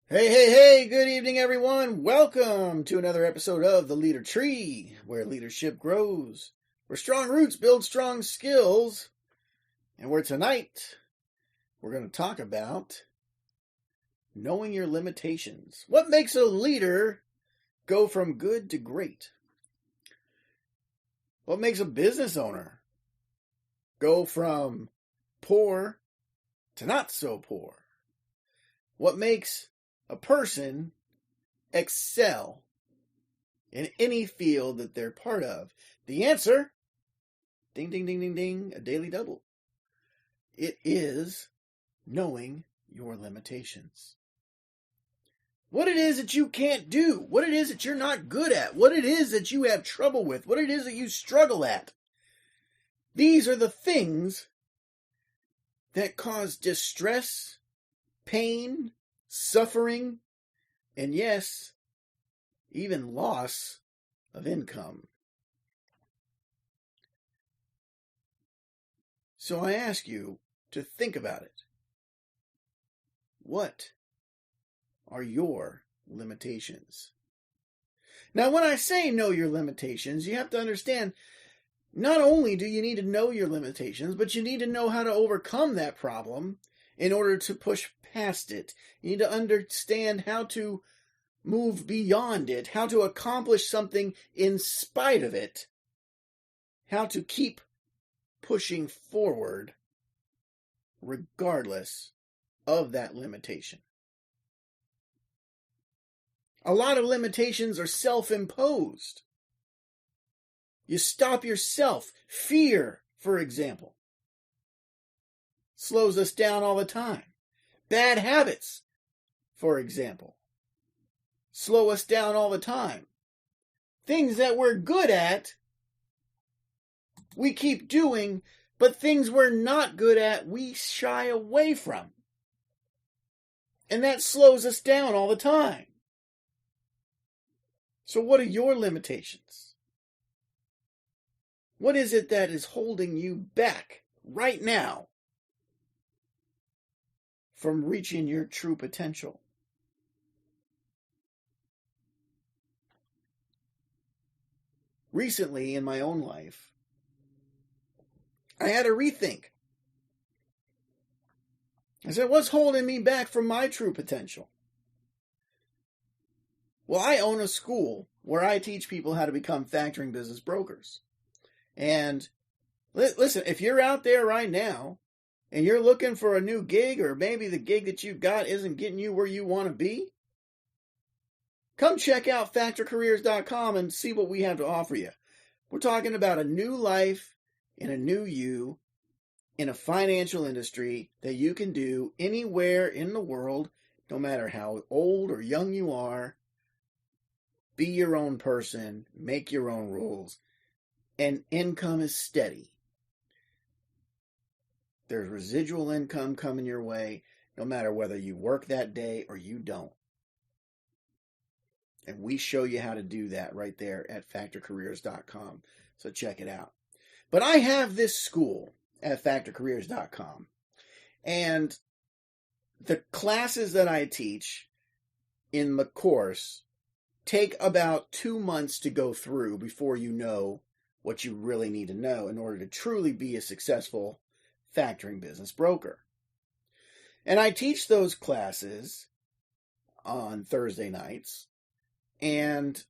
Hey, good evening, everyone. Welcome to another episode of The Leader Tree, where leadership grows, where strong roots build strong skills, and where tonight we're going to talk about knowing your limitations. What makes a leader go from good to great? What makes a business owner go from poor to not so poor? What makes a person excel in any field that they're part of? The answer, ding, ding, ding, ding, ding, a daily double. It is knowing your limitations. What it is that you can't do, what it is that you're not good at, what it is that you have trouble with, what it is that you struggle at. These are the things that cause distress, pain, suffering, and yes, even loss of income. So I ask you to think about it. What are your limitations? Now, when I say know your limitations, you have to understand, not only do you need to know your limitations, but you need to know how to overcome that problem in order to push past it. You need to understand how to move beyond it, how to accomplish something in spite of it, how to keep pushing forward regardless of that limitation. A lot of limitations are self-imposed. You stop yourself. Fear, for example, slows us down all the time. Bad habits, for example, slow us down all the time. Things that we're good at, we keep doing, but things we're not good at, we shy away from. And that slows us down all the time. So what are your limitations? What is it that is holding you back right now from reaching your true potential? Recently in my own life, I had a rethink. I said, what's holding me back from my true potential? Well, I own a school where I teach people how to become factoring business brokers. And listen, if you're out there right now and you're looking for a new gig, or maybe the gig that you've got isn't getting you where you want to be, come check out factorcareers.com and see what we have to offer you. We're talking about a new life and a new you in a financial industry that you can do anywhere in the world, no matter how old or young you are. Be your own person, make your own rules, and income is steady. There's residual income coming your way, no matter whether you work that day or you don't. And we show you how to do that right there at factorcareers.com. So check it out. But I have this school at factorcareers.com. And the classes that I teach in the course take about 2 months to go through before you know what you really need to know in order to truly be a successful factoring business broker. And I teach those classes on Thursday nights, and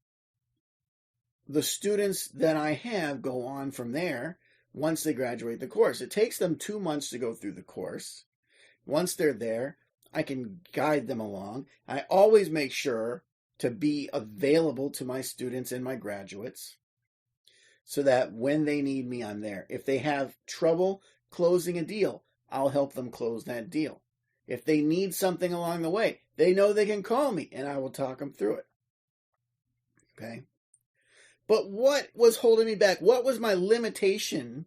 the students that I have go on from there once they graduate the course. It takes them 2 months to go through the course. Once they're there, I can guide them along. I always make sure to be available to my students and my graduates so that when they need me, I'm there. If they have trouble closing a deal, I'll help them close that deal. If they need something along the way, they know they can call me and I will talk them through it. Okay? But what was holding me back? What was my limitation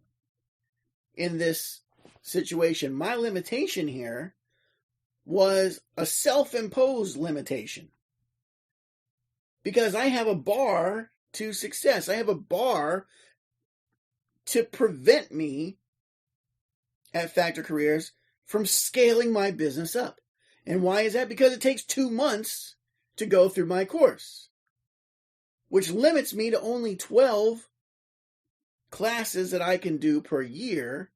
in this situation? My limitation here was a self-imposed limitation. Because I have a bar to success. I have a bar to prevent me at Factor Careers from scaling my business up. And why is that? Because it takes 2 months to go through my course, which limits me to only 12 classes that I can do per year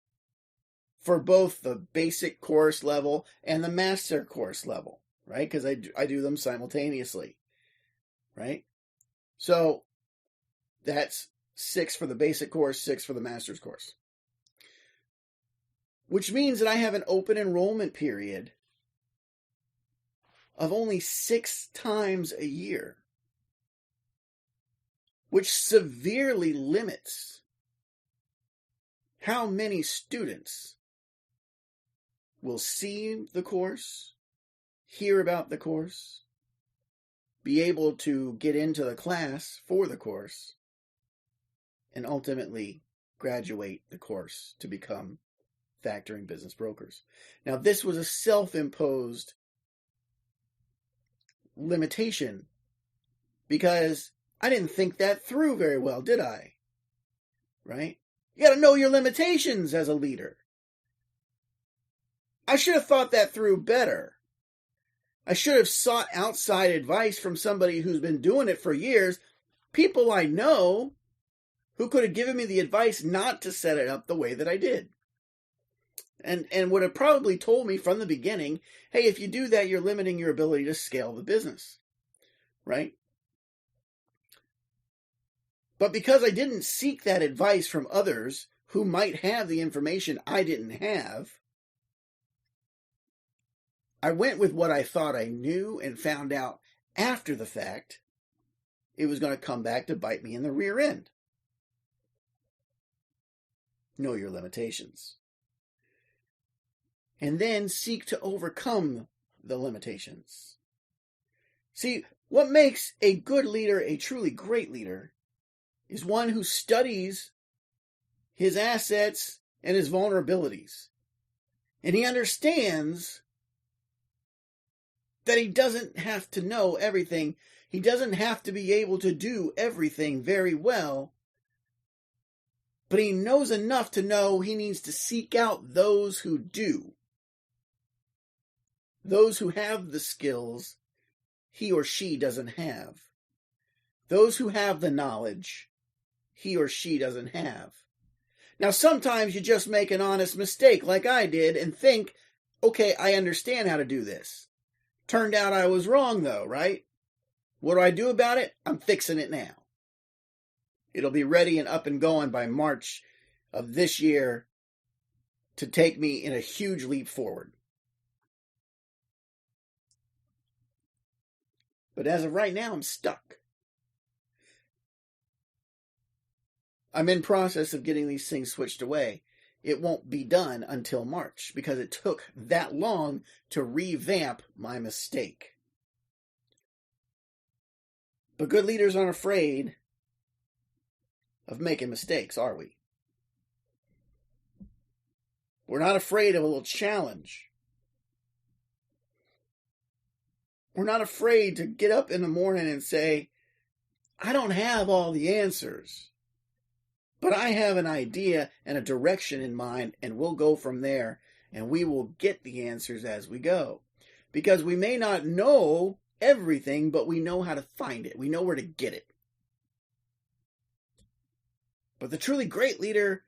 for both the basic course level and the master course level, right? Because I do them simultaneously, right? So that's 6 for the basic course, 6 for the master's course. Which means that I have an open enrollment period of only 6 times a year, which severely limits how many students will see the course, hear about the course, be able to get into the class for the course, and ultimately graduate the course to become factoring business brokers. Now, this was a self-imposed limitation because I didn't think that through very well, did I? Right? You got to know your limitations as a leader. I should have thought that through better. I should have sought outside advice from somebody who's been doing it for years, people I know who could have given me the advice not to set it up the way that I did. And would have probably told me from the beginning, hey, if you do that, you're limiting your ability to scale the business, right? But because I didn't seek that advice from others who might have the information I didn't have, I went with what I thought I knew and found out after the fact it was going to come back to bite me in the rear end. Know your limitations. And then seek to overcome the limitations. See, what makes a good leader a truly great leader is one who studies his assets and his vulnerabilities. And he understands that he doesn't have to know everything. He doesn't have to be able to do everything very well. But he knows enough to know he needs to seek out those who do. Those who have the skills he or she doesn't have. Those who have the knowledge he or she doesn't have. Now, sometimes you just make an honest mistake like I did and think, okay, I understand how to do this. Turned out I was wrong though, right? What do I do about it? I'm fixing it now. It'll be ready and up and going by March of this year to take me in a huge leap forward. But as of right now, I'm stuck. I'm in process of getting these things switched away. It won't be done until March because it took that long to revamp my mistake. But good leaders aren't afraid of making mistakes, are we? We're not afraid of a little challenge. We're not afraid to get up in the morning and say, I don't have all the answers, but I have an idea and a direction in mind, and we'll go from there, and we will get the answers as we go. Because we may not know everything, but we know how to find it. We know where to get it. But the truly great leader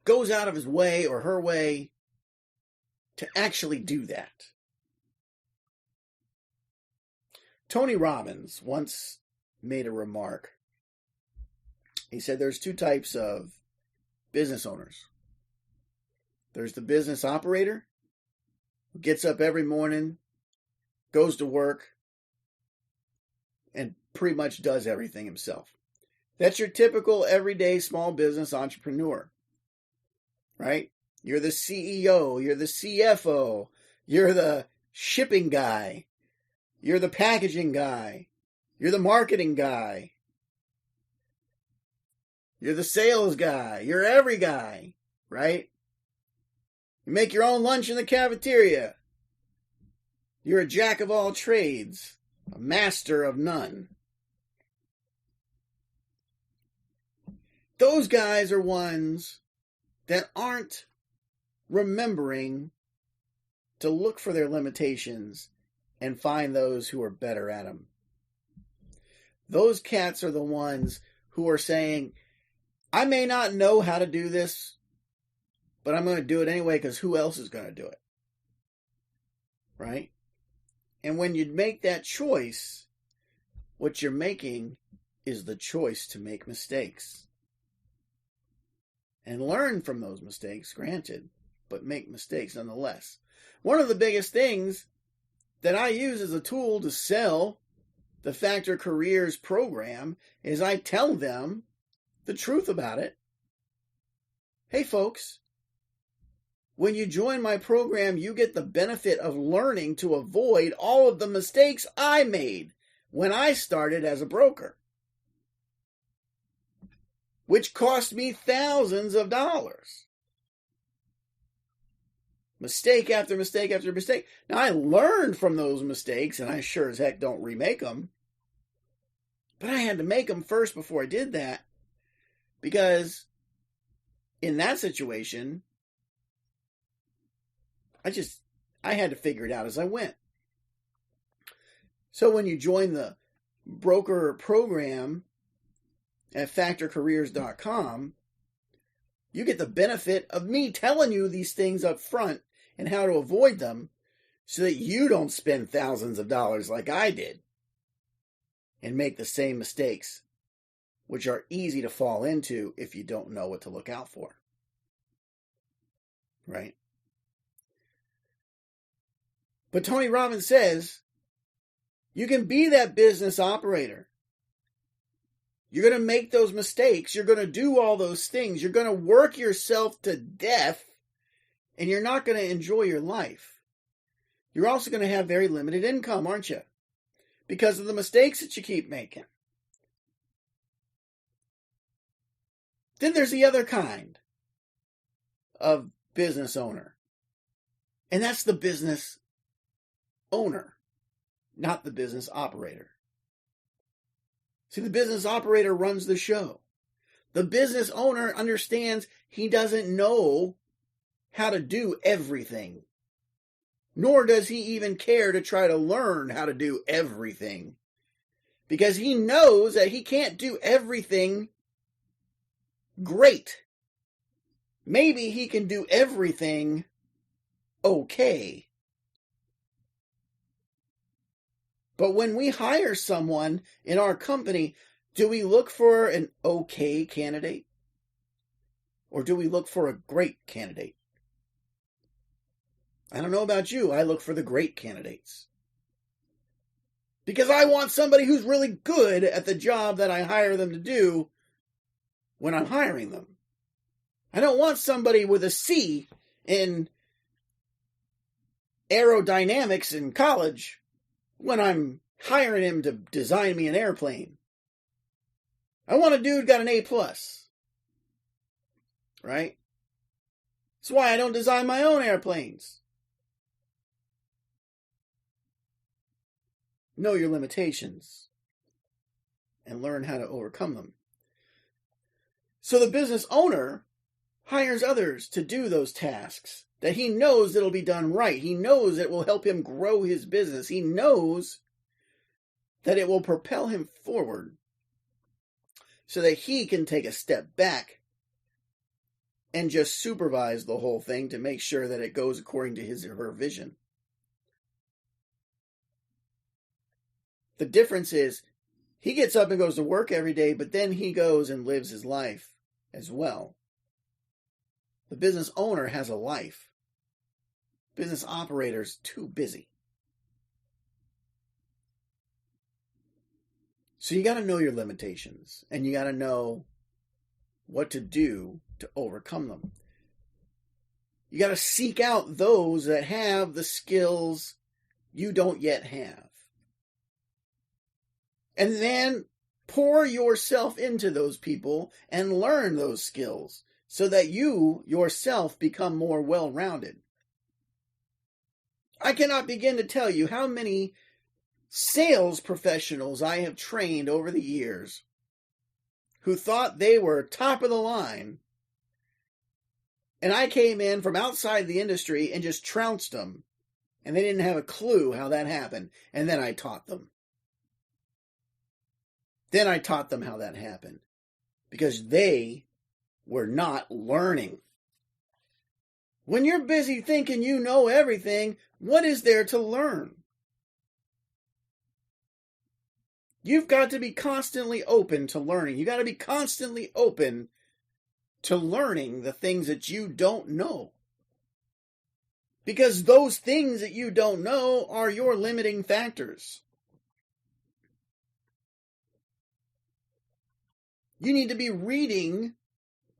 goes out of his way or her way to actually do that. Tony Robbins once made a remark. He said there's 2 types of business owners. There's the business operator who gets up every morning, goes to work, and pretty much does everything himself. That's your typical everyday small business entrepreneur, right? You're the CEO, you're the CFO, you're the shipping guy, you're the packaging guy, you're the marketing guy, you're the sales guy, you're every guy, right? You make your own lunch in the cafeteria. You're a jack of all trades, a master of none. Those guys are ones that aren't remembering to look for their limitations and find those who are better at them. Those cats are the ones who are saying, I may not know how to do this, but I'm going to do it anyway because who else is going to do it? Right? And when you make that choice, what you're making is the choice to make mistakes. And learn from those mistakes, granted, but make mistakes nonetheless. One of the biggest things that I use as a tool to sell the Factor Careers program is I tell them the truth about it. Hey folks, when you join my program, you get the benefit of learning to avoid all of the mistakes I made when I started as a broker, which cost me thousands of dollars. Mistake after mistake after mistake. Now, I learned from those mistakes, and I sure as heck don't remake them. But I had to make them first before I did that, because in that situation, I had to figure it out as I went. So when you join the broker program at factorcareers.com, you get the benefit of me telling you these things up front and how to avoid them so that you don't spend thousands of dollars like I did and make the same mistakes, which are easy to fall into if you don't know what to look out for. Right? But Tony Robbins says, you can be that business operator. You're going to make those mistakes. You're going to do all those things. You're going to work yourself to death, and you're not going to enjoy your life. You're also going to have very limited income, aren't you? Because of the mistakes that you keep making. Then there's the other kind of business owner. And that's the business owner, not the business operator. See, the business operator runs the show. The business owner understands he doesn't know how to do everything. Nor does he even care to try to learn how to do everything. Because he knows that he can't do everything great. Maybe he can do everything okay. But when we hire someone in our company, do we look for an okay candidate? Or do we look for a great candidate? I don't know about you. I look for the great candidates. Because I want somebody who's really good at the job that I hire them to do when I'm hiring them. I don't want somebody with a C in aerodynamics in college when I'm hiring him to design me an airplane. I want a dude got an A+. Right? That's why I don't design my own airplanes. Know your limitations and learn how to overcome them. So the business owner hires others to do those tasks that he knows it'll be done right. He knows it will help him grow his business. He knows that it will propel him forward so that he can take a step back and just supervise the whole thing to make sure that it goes according to his or her vision. The difference is he gets up and goes to work every day, but then he goes and lives his life as well. The business owner has a life. Business operator's too busy. So you got to know your limitations, and you got to know what to do to overcome them. You got to seek out those that have the skills you don't yet have. And then pour yourself into those people and learn those skills so that you yourself become more well-rounded. I cannot begin to tell you how many sales professionals I have trained over the years who thought they were top of the line, and I came in from outside the industry and just trounced them And they didn't have a clue how that happened. And then I taught them. Then I taught them how that happened. Because they were not learning. When you're busy thinking you know everything, what is there to learn? You've got to be constantly open to learning. You've got to be constantly open to learning the things that you don't know. Because those things that you don't know are your limiting factors. You need to be reading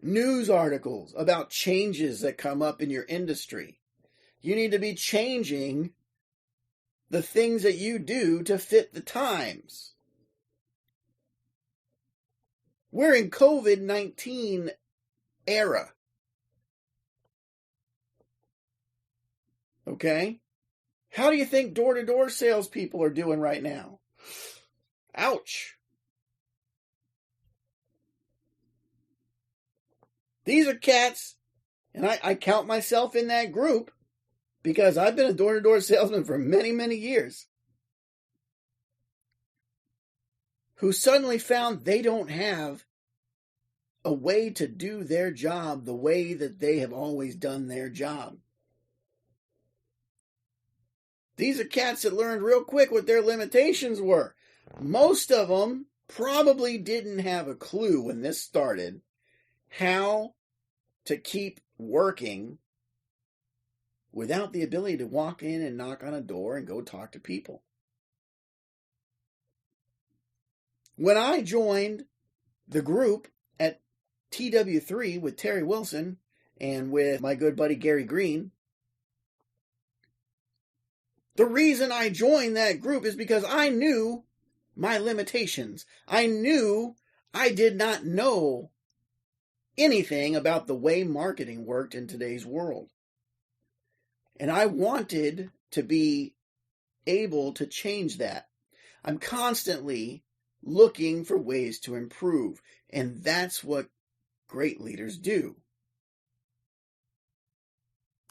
news articles about changes that come up in your industry. You need to be changing the things that you do to fit the times. We're in COVID-19 era. Okay? How do you think door-to-door salespeople are doing right now? Ouch. These are cats, and I count myself in that group because I've been a door-to-door salesman for many, many years, who suddenly found they don't have a way to do their job the way that they have always done their job. These are cats that learned real quick what their limitations were. Most of them probably didn't have a clue when this started how to keep working without the ability to walk in and knock on a door and go talk to people. When I joined the group at TW3 with Terry Wilson and with my good buddy Gary Green, the reason I joined that group is because I knew my limitations. I knew I did not know anything about the way marketing worked in today's world. And I wanted to be able to change that. I'm constantly looking for ways to improve. And that's what great leaders do.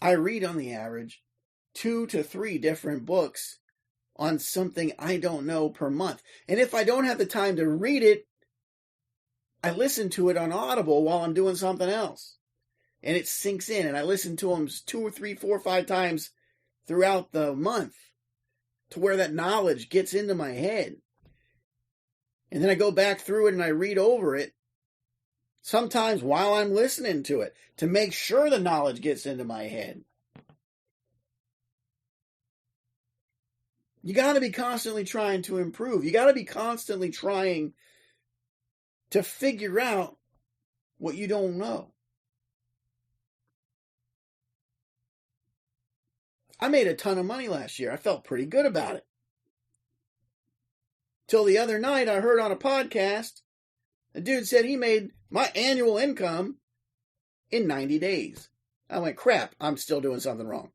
I read on the average 2 to 3 different books on something I don't know per month. And if I don't have the time to read it, I listen to it on Audible while I'm doing something else. And it sinks in, and I listen to them 2 or 3, 4, 5 times throughout the month to where that knowledge gets into my head. And then I go back through it and I read over it, sometimes while I'm listening to it, to make sure the knowledge gets into my head. You got to be constantly trying to improve. You got to be constantly trying to figure out what you don't know. I made a ton of money last year. I felt pretty good about it. Till the other night, I heard on a podcast, a dude said he made my annual income in 90 days. I went, crap, I'm still doing something wrong.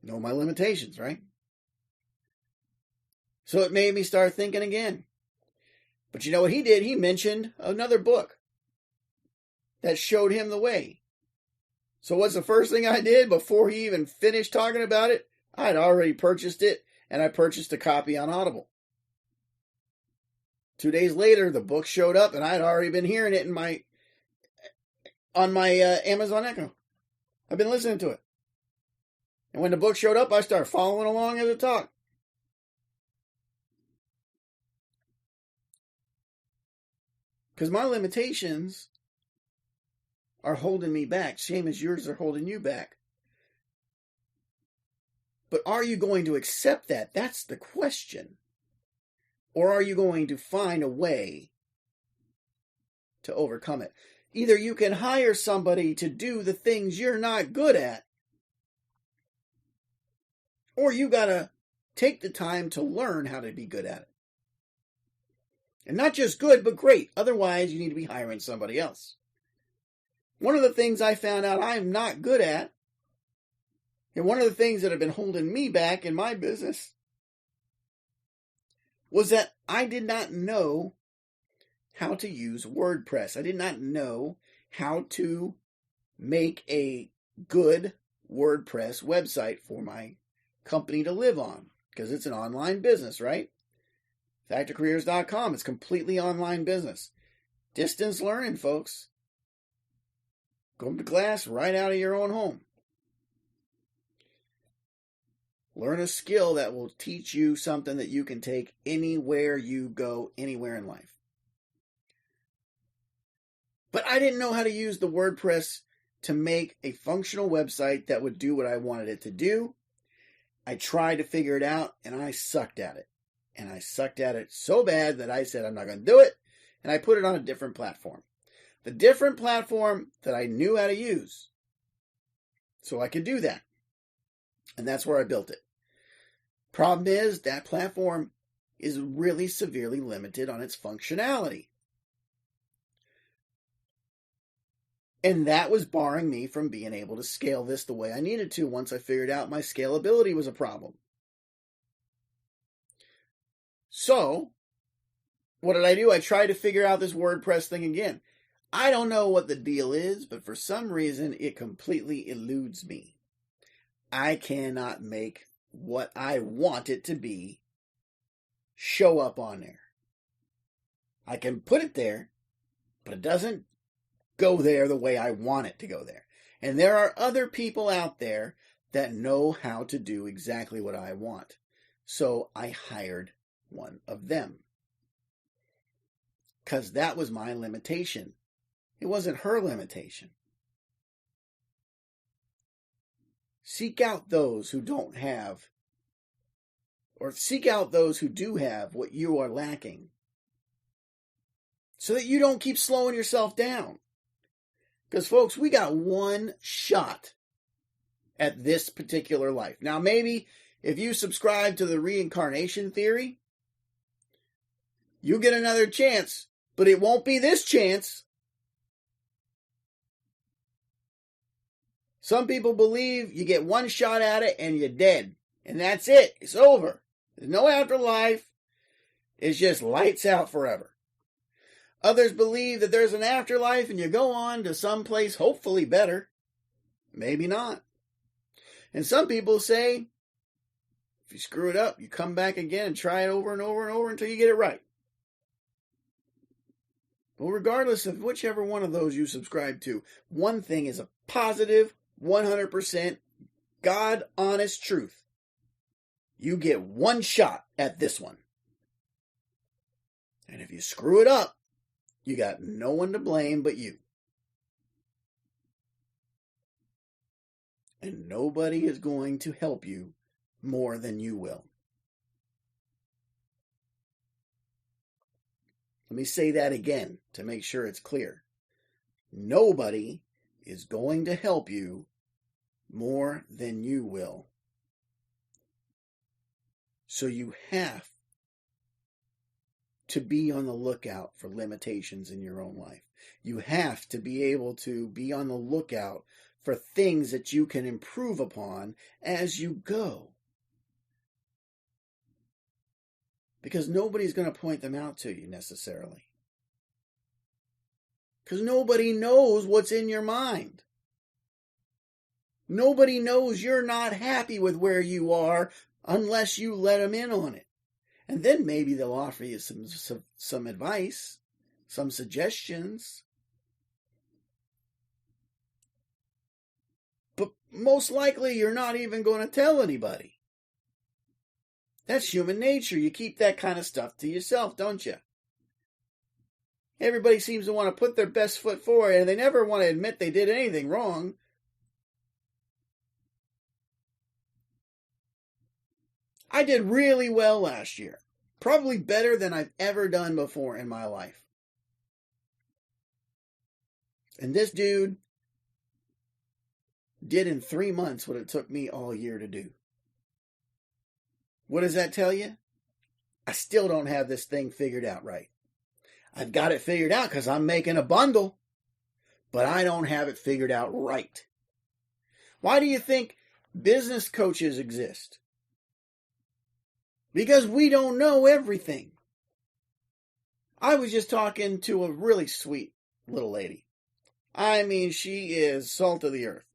Know my limitations, right? So it made me start thinking again. But you know what he did? He mentioned another book that showed him the way. So what's the first thing I did before he even finished talking about it? I had already purchased it, and I purchased a copy on Audible. 2 days later, the book showed up, and I had already been hearing it on my Amazon Echo. I've been listening to it. And when the book showed up, I started following along as it talked. Because my limitations are holding me back, same as yours are holding you back. But are you going to accept that? That's the question. Or are you going to find a way to overcome it? Either you can hire somebody to do the things you're not good at, or you got to take the time to learn how to be good at it. And not just good, but great. Otherwise, you need to be hiring somebody else. One of the things I found out I'm not good at, and one of the things that have been holding me back in my business, was that I did not know how to use WordPress. I did not know how to make a good WordPress website for my company to live on, because it's an online business, right? FactorCareers.com, it's completely online business. Distance learning, folks. Go to class right out of your own home. Learn a skill that will teach you something that you can take anywhere you go, anywhere in life. But I didn't know how to use the WordPress to make a functional website that would do what I wanted it to do. I tried to figure it out, and I sucked at it. And I sucked at it so bad that I said, I'm not going to do it. And I put it on a different platform. The different platform that I knew how to use. So I could do that. And that's where I built it. Problem is, that platform is really severely limited on its functionality. And that was barring me from being able to scale this the way I needed to once I figured out my scalability was a problem. So, what did I do? I tried to figure out this WordPress thing again. I don't know what the deal is, but for some reason, it completely eludes me. I cannot make what I want it to be show up on there. I can put it there, but it doesn't go there the way I want it to go there. And there are other people out there that know how to do exactly what I want. So I hired one of them. Because that was my limitation. It wasn't her limitation. Seek out those who don't have, or seek out those who do have what you are lacking, so that you don't keep slowing yourself down. Because, folks, we got one shot at this particular life. Now, maybe if you subscribe to the reincarnation theory, you'll get another chance, but it won't be this chance. Some people believe you get one shot at it and you're dead. And that's it. It's over. There's no afterlife. It's just lights out forever. Others believe that there's an afterlife and you go on to someplace hopefully better. Maybe not. And some people say, if you screw it up, you come back again and try it over and over and over until you get it right. Well, regardless of whichever one of those you subscribe to, one thing is a positive, 100% God-honest truth. You get one shot at this one. And if you screw it up, you got no one to blame but you. And nobody is going to help you more than you will. Let me say that again to make sure it's clear. Nobody is going to help you more than you will. So you have to be on the lookout for limitations in your own life. You have to be able to be on the lookout for things that you can improve upon as you go. Because nobody's going to point them out to you necessarily. Because nobody knows what's in your mind. Nobody knows you're not happy with where you are unless you let them in on it. And then maybe they'll offer you some advice, some suggestions. But most likely you're not even going to tell anybody. That's human nature. You keep that kind of stuff to yourself, don't you? Everybody seems to want to put their best foot forward, and they never want to admit they did anything wrong. I did really well last year. Probably better than I've ever done before in my life. And this dude did in 3 months what it took me all year to do. What does that tell you? I still don't have this thing figured out right. I've got it figured out because I'm making a bundle, but I don't have it figured out right. Why do you think business coaches exist? Because we don't know everything. I was just talking to a really sweet little lady. I mean, she is salt of the earth.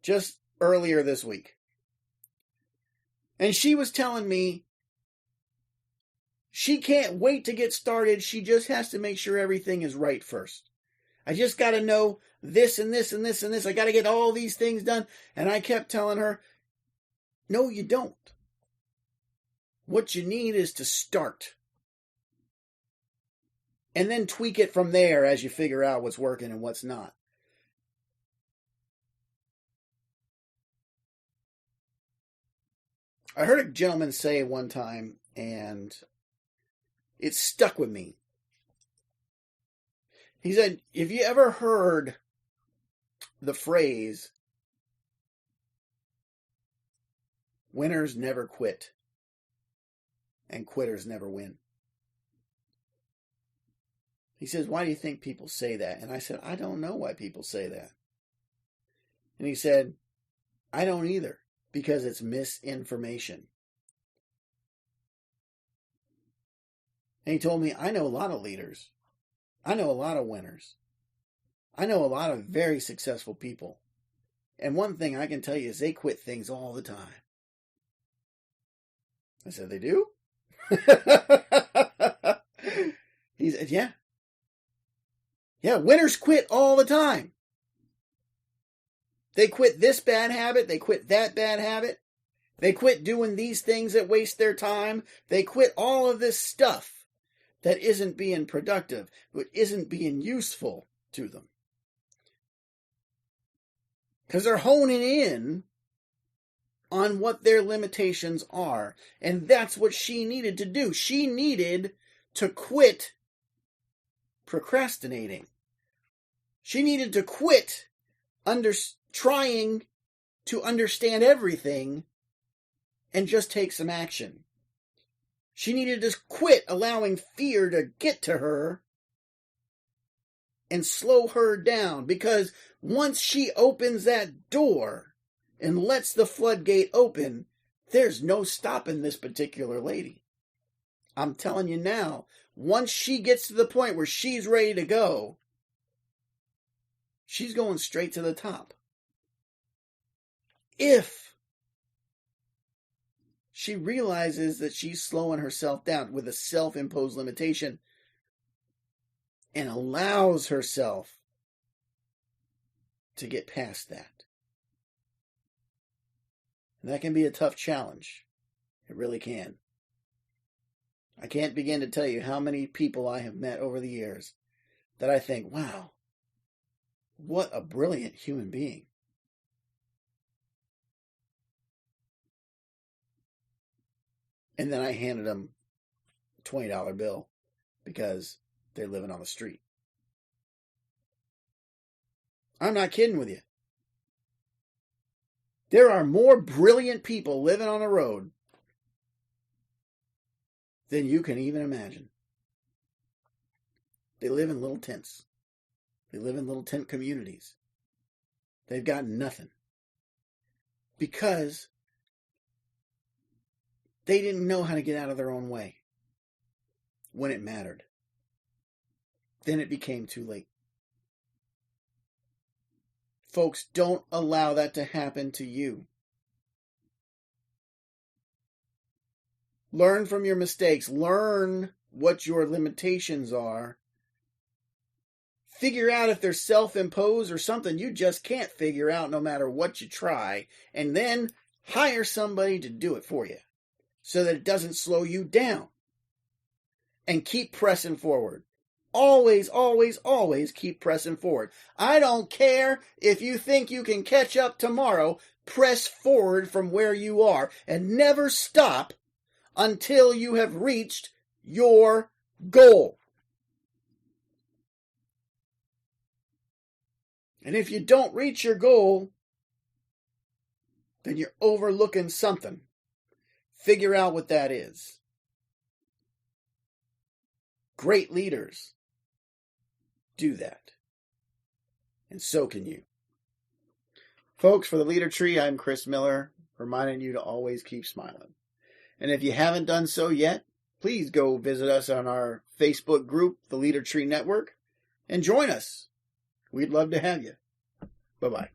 just earlier this week. And she was telling me she can't wait to get started. She just has to make sure everything is right first. I just got to know this and this and this and this. I got to get all these things done. And I kept telling her, no, you don't. What you need is to start. And then tweak it from there as you figure out what's working and what's not. I heard a gentleman say one time, and it stuck with me. He said, have you ever heard the phrase, winners never quit and quitters never win? He says, why do you think people say that? And I said, I don't know why people say that. And he said, I don't either, because it's misinformation. And he told me, I know a lot of leaders. I know a lot of winners. I know a lot of very successful people. And one thing I can tell you is they quit things all the time. I said, they do? He said, yeah. Yeah, winners quit all the time. They quit this bad habit. They quit that bad habit. They quit doing these things that waste their time. They quit all of this stuff that isn't being productive, that isn't being useful to them. Because they're honing in on what their limitations are. And that's what she needed to do. She needed to quit procrastinating. She needed to quit trying to understand everything and just take some action. She needed to quit allowing fear to get to her and slow her down, because once she opens that door and lets the floodgate open, there's no stopping this particular lady. I'm telling you now, once she gets to the point where she's ready to go, she's going straight to the top. If she realizes that she's slowing herself down with a self-imposed limitation and allows herself to get past that. And that can be a tough challenge. It really can. I can't begin to tell you how many people I have met over the years that I think, wow, what a brilliant human being. And then I handed them a $20 bill because they're living on the street. I'm not kidding with you. There are more brilliant people living on the road than you can even imagine. They live in little tents. They live in little tent communities. They've got nothing. Because they didn't know how to get out of their own way when it mattered. Then it became too late. Folks, don't allow that to happen to you. Learn from your mistakes. Learn what your limitations are. Figure out if they're self-imposed or something you just can't figure out no matter what you try. And then hire somebody to do it for you so that it doesn't slow you down. And keep pressing forward. Always, always, always keep pressing forward. I don't care if you think you can catch up tomorrow. Press forward from where you are and never stop until you have reached your goal. And if you don't reach your goal, then you're overlooking something. Figure out what that is. Great leaders do that. And so can you. Folks, for the Leader Tree, I'm Chris Miller, reminding you to always keep smiling. And if you haven't done so yet, please go visit us on our Facebook group, the Leader Tree Network, and join us. We'd love to have you. Bye-bye.